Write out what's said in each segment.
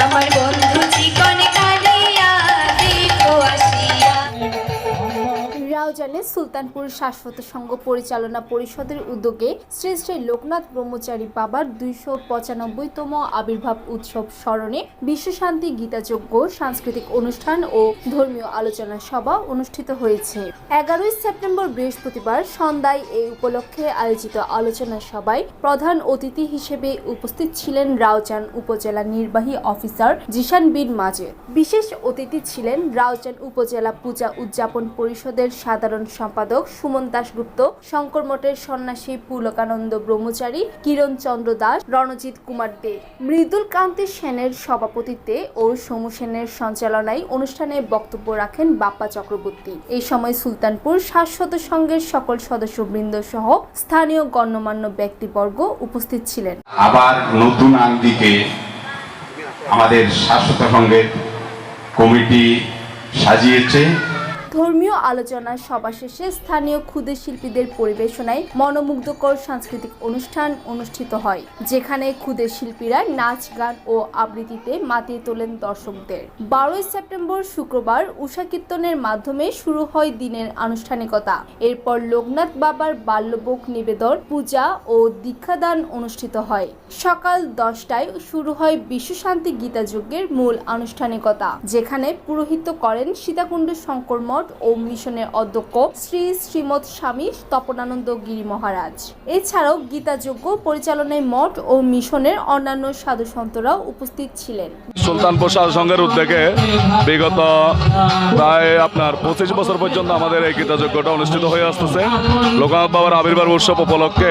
আমার বন্ধু চিকন কালিয়া দেখো আসিয়া। রাউজানে সুলতানপুর শাশ্বত সংঘ পরিচালনা পরিষদের উদ্যোগে শ্রী শ্রী লোকনাথ ব্রহ্মচারী বাবার 295তম আবির্ভাব উৎসব স্মরণে বিশ্বশান্তি গীতাযজ্ঞ, সাংস্কৃতিক অনুষ্ঠান ও ধর্মীয় আলোচনা সভা অনুষ্ঠিত হয়েছে। 11 সেপ্টেম্বর বৃহস্পতিবার সন্ধ্যায় এই উপলক্ষে আয়োজিত আলোচনা সভায় প্রধান অতিথি হিসেবে উপস্থিত ছিলেন রাউজান উপজেলা নির্বাহী অফিসার জিশান বিন মাজেদ। বিশেষ অতিথি ছিলেন রাউজান উপজেলা পূজা উদযাপন পরিষদের সাধারণ সম্পাদক সুমন দাশগুপ্ত, শঙ্কর মঠের সন্ন্যাসী পুলকানন্দ ব্রহ্মচারী, কিরণ চন্দ্র দাস, রণজিৎ কুমার দে, মৃদুল কান্তি সেনের সভাপতিত্বে ও সমু সেনের সঞ্চালনায় অনুষ্ঠানে বক্তব্য রাখেন বাপ্পা চক্রবর্তী। এই সময় সুলতানপুর শাশ্বত সংঘের সকল সদস্যবৃন্দ সহ স্থানীয় গণ্যমান্য ব্যক্তিবর্গ উপস্থিত ছিলেন। আবার নতুন আঙ্গিকে আমাদের শাশ্বত সংঘের কমিটি সাজিয়েছে। ধর্মীয় আলোচনা সভা শেষে স্থানীয় ক্ষুদে শিল্পীদের পরিবেশনায় মনোমুগ্ধকর সাংস্কৃতিক অনুষ্ঠান অনুষ্ঠিত হয়, যেখানে ক্ষুদে শিল্পীরা নাচ, গান ও আবৃত্তিতে মাতিয়ে তোলেন দর্শকদের। 12 সেপ্টেম্বর শুক্রবার উষা কীর্তনের মাধ্যমে শুরু হয় দিনের আনুষ্ঠানিকতা। এরপর লোকনাথ বাবার বাল্যভোগ নিবেদন, পূজা ও দীক্ষাদান অনুষ্ঠিত হয়। সকাল 10টায় শুরু হয় বিশ্বশান্তি গীতাযজ্ঞের মূল আনুষ্ঠানিকতা, যেখানে পুরোহিত্য করেন সীতাকুণ্ড শঙ্কর মঠ ও মিশনের অধ্যক্ষ শ্রী শ্রীমৎ স্বামী তপনানন্দ গিরি মহারাজ। এছাড়াও গীতাযজ্ঞ পরিচালনায় মঠ ও মিশনের অন্যান্য সাধুসন্তরাও উপস্থিত ছিলেন। সুলতানপুর সাধু সংঘের উদ্যোগে বিগত প্রায় 25 বছর পর্যন্ত আমাদের এই গীতাযজ্ঞটা অনুষ্ঠিত হয়ে আসতেছে। লোকনাথ বাবার আবির্ভাব উৎসব উপলক্ষে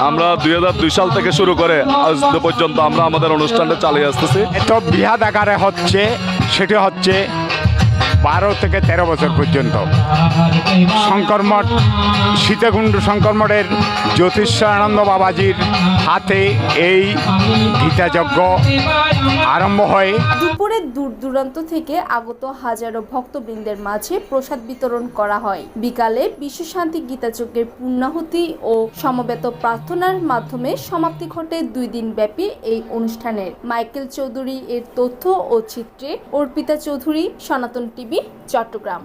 আমরা 2002 সাল থেকে শুরু করে আজ পর্যন্ত আমরা আমাদের অনুষ্ঠানটা চালিয়ে আসতেছি। এত বৃহৎ আকারে হচ্ছে, সেটি হচ্ছে 12 থেকে 13 বছর পর্যন্ত শঙ্কর মঠ, সীতাকুণ্ড শঙ্কর মঠের জ্যোতিষানন্দ বাবাজির হাতে এই গীতাযজ্ঞ আরম্ভ হয়। দুপুরে দূর দূরান্ত থেকে আগত হাজারো ভক্তবৃন্দের মাঝে প্রসাদ বিতরণ করা হয়। বিকালে বিশ্বশান্তি গীতাযজ্ঞের পূর্ণাহুতি ও সমবেত প্রার্থনার মাধ্যমে সমাপ্তি ঘটে 2 দিন ব্যাপী এই অনুষ্ঠানের। মাইকেল চৌধুরী এর তথ্য ও চিত্রে অর্পিতা চৌধুরী, সনাতন টিভি, চট্টগ্রাম।